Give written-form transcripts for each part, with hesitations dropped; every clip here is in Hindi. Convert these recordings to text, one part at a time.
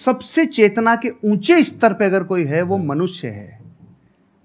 सबसे चेतना के ऊंचे स्तर पे अगर कोई है वो मनुष्य है।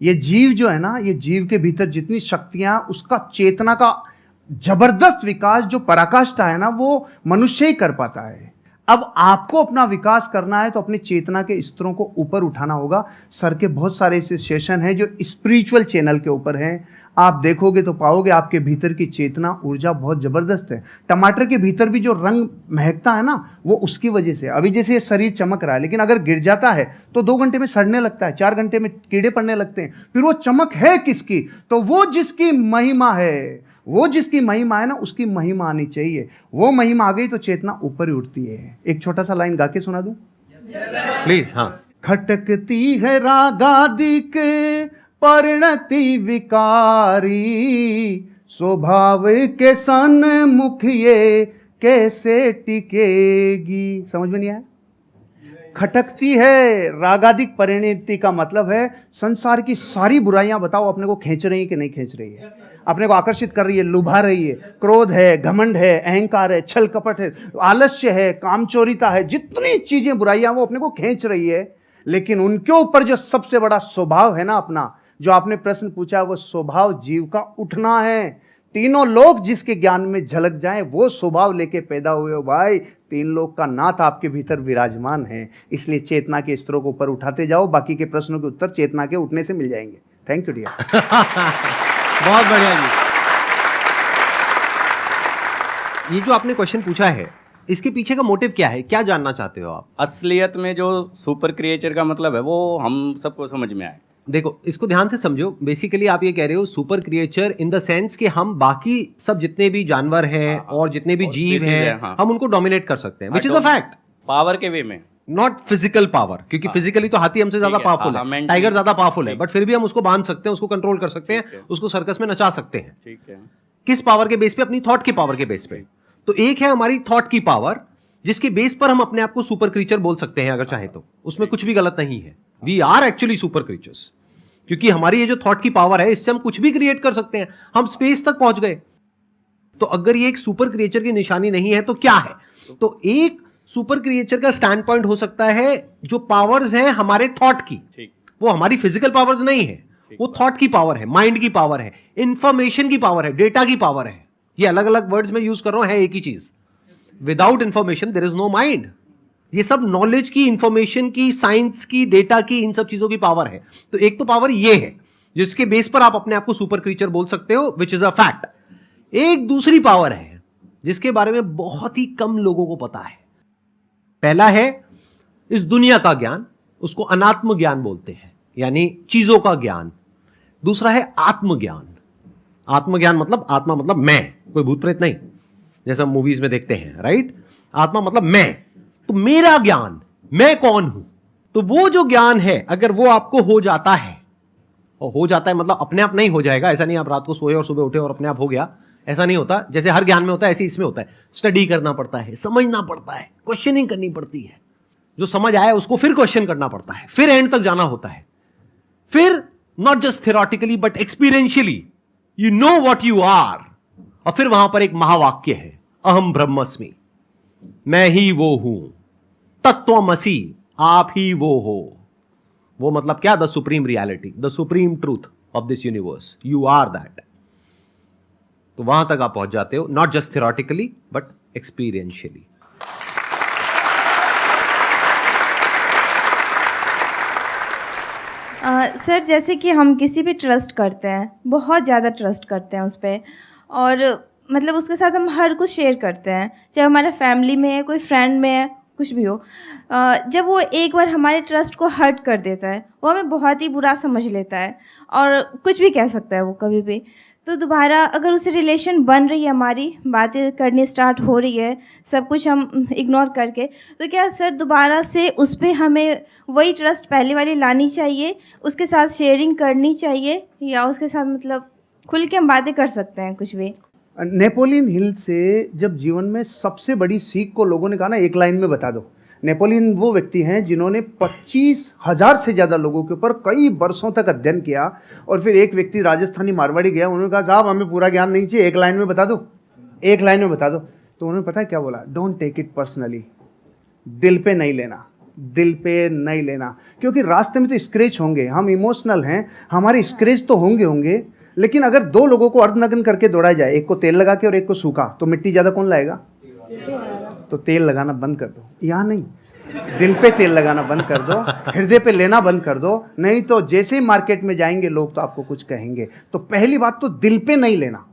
ये जीव जो है ना, ये जीव के भीतर जितनी शक्तियां, उसका चेतना का जबरदस्त विकास जो पराकाष्ठा है ना, वो मनुष्य ही कर पाता है। अब आपको अपना विकास करना है तो अपनी चेतना के स्तरों को ऊपर उठाना होगा। सर के बहुत सारे ऐसे सेशन हैं जो स्पिरिचुअल चैनल के ऊपर हैं, आप देखोगे तो पाओगे आपके भीतर की चेतना ऊर्जा बहुत जबरदस्त है। टमाटर के भीतर भी जो रंग महकता है ना, वो उसकी वजह से। अभी जैसे ये शरीर चमक रहा है, लेकिन अगर गिर जाता है तो 2 घंटे में सड़ने लगता है, 4 घंटे में कीड़े पड़ने लगते हैं। फिर वो चमक है किसकी? तो वो जिसकी महिमा है, वो जिसकी महिमा है ना, उसकी महिमा आनी चाहिए। वो महिमा आ गई तो चेतना ऊपर ही उठती है। एक छोटा सा लाइन गा के सुना दूं प्लीज? हाँ। खटकती है रागादिक परिणति विकारी, स्वभाव के सन्मुख ये कैसे टिकेगी। समझ में नहीं आया? खटकती है रागादिक परिणति का मतलब है संसार की सारी बुराइयां बताओ अपने को खींच रही है कि नहीं खींच रही है, अपने को आकर्षित कर रही है, लुभा रही है। क्रोध है, घमंड है, अहंकार है, छल कपट है, आलस्य है, कामचोरिता है, जितनी चीजें बुराइयां वो अपने को खींच रही है। लेकिन उनके ऊपर जो सबसे बड़ा स्वभाव है ना अपना, जो आपने प्रश्न पूछा, वो स्वभाव जीव का उठना है। तीनों लोग जिसके ज्ञान में झलक जाएं, वो स्वभाव लेके पैदा हुए हो भाई। 3 लोग का नाथ आपके भीतर विराजमान है। इसलिए चेतना के स्तरों को ऊपर उठाते जाओ, बाकी के प्रश्नों के उत्तर चेतना के उठने से मिल जाएंगे। Thank you dear. बहुत बढ़िया जी। ये जो आपने क्वेश्चन पूछा है, इसके पीछे का मोटिव क्या है, क्या जानना चाहते हो आप? असलियत में जो सुपर क्रिएचर का मतलब है वो हम सबको समझ में आए। देखो, इसको ध्यान से समझो। बेसिकली आप ये कह रहे हो super creature in the sense कि हम बाकी सब जितने भी जानवर हैं और जितने भी जीव हैं, हम उनको डोमिनेट कर सकते हैं, which is a fact. Power के वे में, नॉट फिजिकल पावर, क्योंकि फिजिकली तो हाथी हमसे ज्यादा पावरफुल है, टाइगर ज्यादा पावरफुल है, बट फिर भी हम उसको बांध सकते हैं, उसको कंट्रोल कर सकते हैं, उसको सर्कस में नचा सकते हैं। ठीक है। किस पावर के बेस पे? अपनी थॉट की पावर के बेस पे। तो एक है हमारी थॉट की पावर, जिसके बेस पर हम अपने आप को सुपर क्रीचर बोल सकते हैं अगर चाहे तो। उसमें कुछ भी गलत नहीं है। We are actually super creatures, क्योंकि हमारी ये जो थॉट की पावर है, इससे हम कुछ भी क्रिएट कर सकते हैं। हम स्पेस तक पहुंच गए। तो अगर ये एक सुपर क्रिएचर की निशानी नहीं है तो क्या है? तो एक सुपर क्रिएचर का स्टैंड पॉइंट हो सकता है जो पावर्स हैं हमारे थॉट की, वो हमारी फिजिकल पावर्स नहीं है, वो थॉट की पावर है, माइंड की पावर है, इंफॉर्मेशन की पावर है, डेटा की पावर है। ये अलग अलग वर्ड्स में यूज कर रहा हूं, है एक ही चीज। Without information there is no mind. ये सब नॉलेज की, इंफॉर्मेशन की, साइंस की, डेटा की, इन सब चीजों की पावर है। तो एक तो पावर ये है जिसके बेस पर आप अपने आप को सुपर क्रीचर बोल सकते हो, विच इज अ फैक्ट। एक दूसरी पावर है जिसके बारे में बहुत ही कम लोगों को पता है। पहला है इस दुनिया का ज्ञान, उसको अनात्म ज्ञान बोलते हैं, यानी चीजों का ज्ञान। दूसरा है आत्मज्ञान। आत्मज्ञान मतलब, आत्मा मतलब मैं, कोई भूत प्रेत नहीं, जैसा मूवीज में देखते हैं, राइट। आत्मा मतलब मैं, तो मेरा ज्ञान, मैं कौन हूं। तो वो जो ज्ञान है, अगर वो आपको हो जाता है, और हो जाता है मतलब अपने आप नहीं हो जाएगा, ऐसा नहीं आप रात को सोए और सुबह उठे और अपने आप हो गया, ऐसा नहीं होता। जैसे हर ज्ञान में होता है, ऐसे इसमें होता है। स्टडी करना पड़ता है, समझना पड़ता है, क्वेश्चनिंग करनी पड़ती है। जो समझ आया उसको फिर क्वेश्चन करना पड़ता है, फिर एंड तक जाना होता है। फिर not just theoretically but experientially you know what you are. और फिर वहां पर एक महावाक्य है, अहम ब्रह्मस्मि, मैं ही वो हूं, तत्वमसि, आप ही वो हो। वो मतलब क्या? The supreme reality, the supreme truth of this universe, you are that. तो वहां तक आप पहुंच जाते हो, not just theoretically but experientially. Sir, जैसे कि हम किसी भी ट्रस्ट करते हैं, बहुत ज़्यादा ट्रस्ट करते हैं उस पर, और मतलब उसके साथ हम हर कुछ शेयर करते हैं, चाहे हमारा फैमिली में है, कोई फ्रेंड में है, कुछ भी हो। जब वो एक बार हमारे ट्रस्ट को हर्ट कर देता है, वो हमें बहुत ही बुरा समझ लेता है और कुछ भी कह सकता है वो कभी भी। तो दोबारा अगर उससे रिलेशन बन रही है, हमारी बातें करनी स्टार्ट हो रही है, सब कुछ हम इग्नोर करके, तो क्या सर दोबारा से उस पर हमें वही ट्रस्ट पहले वाली लानी चाहिए, उसके साथ शेयरिंग करनी चाहिए, या उसके साथ मतलब खुल के हम बातें कर सकते हैं कुछ भी? नेपोलियन हिल से जब जीवन में सबसे बड़ी सीख को लोगों ने कहा ना, एक लाइन में बता दो। नेपोलियन वो व्यक्ति हैं जिन्होंने 25,000 से ज़्यादा लोगों के ऊपर कई वर्षों तक अध्ययन किया, और फिर एक व्यक्ति राजस्थानी मारवाड़ी गया, उन्होंने कहा साहब हमें पूरा ज्ञान नहीं चाहिए, एक लाइन में बता दो, एक लाइन में बता दो। तो उन्होंने पता है क्या बोला? डोंट टेक इट पर्सनली, दिल पे नहीं लेना। दिल पे नहीं लेना, क्योंकि रास्ते में तो स्क्रैच होंगे, हम इमोशनल हैं, हमारे स्क्रैच तो होंगे, लेकिन अगर दो लोगों को अर्धनग्न करके दौड़ा जाए, एक को तेल लगा के और एक को सूखा, तो मिट्टी ज़्यादा कौन लाएगा? तो तेल लगाना बंद कर दो, यहाँ नहीं, दिल पे तेल लगाना बंद कर दो, हृदय पे लेना बंद कर दो, नहीं तो जैसे ही मार्केट में जाएंगे लोग तो आपको कुछ कहेंगे। तो पहली बात तो दिल पे नहीं लेना,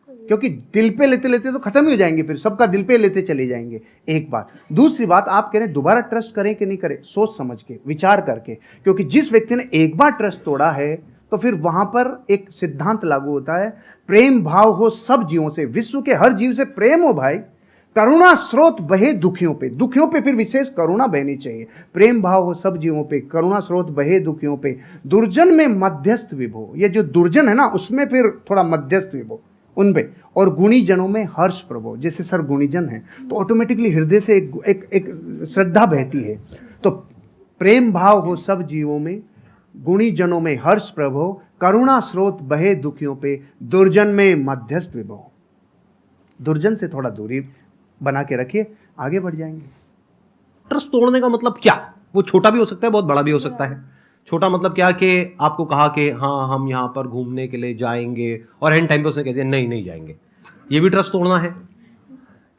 क्योंकि दिल पे लेते लेते तो खत्म ही हो जाएंगे, फिर सबका दिल पे लेते चले जाएंगे। एक बात। दूसरी बात, आप कह रहे हैं दोबारा ट्रस्ट करें कि नहीं करें, सोच समझ के, विचार करके, क्योंकि जिस व्यक्ति ने एक बार ट्रस्ट तोड़ा है तो फिर वहां पर एक सिद्धांत लागू होता है, प्रेम भाव हो सब जीवों से, विश्व के हर जीव से प्रेम हो भाई, करुणा स्रोत बहे दुखियों पे, दुखियों पे फिर विशेष करुणा बहनी चाहिए, प्रेम भाव हो सब जीवों पे, करुणा स्रोत बहे दुखियों पे, दुर्जन में मध्यस्थ विभो, ये जो दुर्जन है ना उसमें फिर थोड़ा मध्यस्थ विभो उन पे, और गुणी जनों में हर्ष प्रभो, जैसे सर गुणीजन है तो ऑटोमेटिकली हृदय से एक श्रद्धा बहती है। तो प्रेम भाव हो सब जीवों में, गुणी जनों में हर्ष प्रभो, करुणा स्रोत बहे दुखियों पे, दुर्जन में मध्यस्थ विभो। दुर्जन से थोड़ा दूरी बना के रखिए, आगे बढ़ जाएंगे। ट्रस्ट तोड़ने का मतलब क्या? वो छोटा भी हो सकता है, बहुत बड़ा भी हो सकता है। छोटा मतलब क्या कि आपको कहा कि हाँ हम यहाँ पर घूमने के लिए जाएंगे और एंड टाइम पे उसने कह दिया नहीं जाएंगे, ये भी ट्रस्ट तोड़ना है।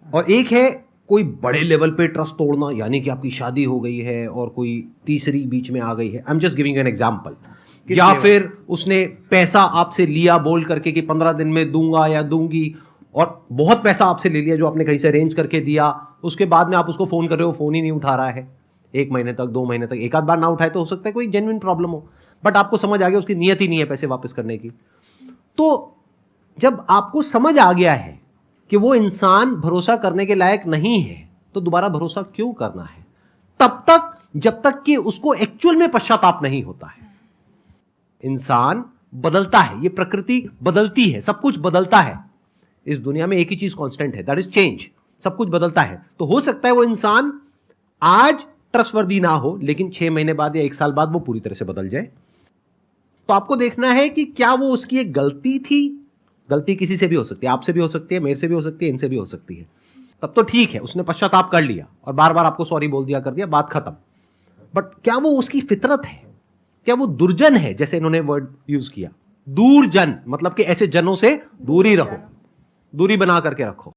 और एक है कोई बड़े लेवल पे ट्रस्ट तोड़ना, यानी कि आपकी शादी हो गई है और कोई तीसरी बीच में आ गई है, I am just giving an example, या फिर उसने पैसा आपसे लिया बोल करके कि 15 दिन में दूंगा या दूंगी, और बहुत पैसा आपसे ले लिया जो आपने कहीं से अरेंज करके दिया, उसके बाद में आप उसको फोन कर रहे हो, फोन ही नहीं उठा रहा है 1 महीने तक, 2 महीने तक, एक आध बार ना उठाए तो हो सकता है कोई जेन्युइन प्रॉब्लम हो, बट आपको समझ आ गया उसकी नीयत ही नहीं है पैसे वापस करने की। तो जब आपको समझ आ गया है कि वो इंसान भरोसा करने के लायक नहीं है, तो दोबारा भरोसा क्यों करना है? तब तक जब तक कि उसको एक्चुअल में पश्चाताप नहीं होता है। इंसान बदलता है, ये प्रकृति बदलती है, सब कुछ बदलता है, इस दुनिया में एक ही चीज कांस्टेंट है, दैट इज चेंज, सब कुछ बदलता है। तो हो सकता है वो इंसान आज ट्रस्टवर्दी ना हो, लेकिन 6 महीने बाद या 1 साल बाद वो पूरी तरह से बदल जाए। तो आपको देखना है कि क्या वो उसकी एक गलती थी, गलती किसी से भी हो सकती है, आपसे भी हो सकती है, मेरे से भी हो सकती है, इनसे भी हो सकती है, तब तो ठीक है, उसने पश्चाताप कर लिया और बार बार आपको सॉरी बोल दिया, कर दिया, बात खत्म। बट क्या वो उसकी फितरत है? क्या वो दुर्जन है? जैसे इन्होंने वर्ड यूज किया दूरजन, मतलब कि ऐसे जनों से दूरी रहो, दूरी बना करके रखो।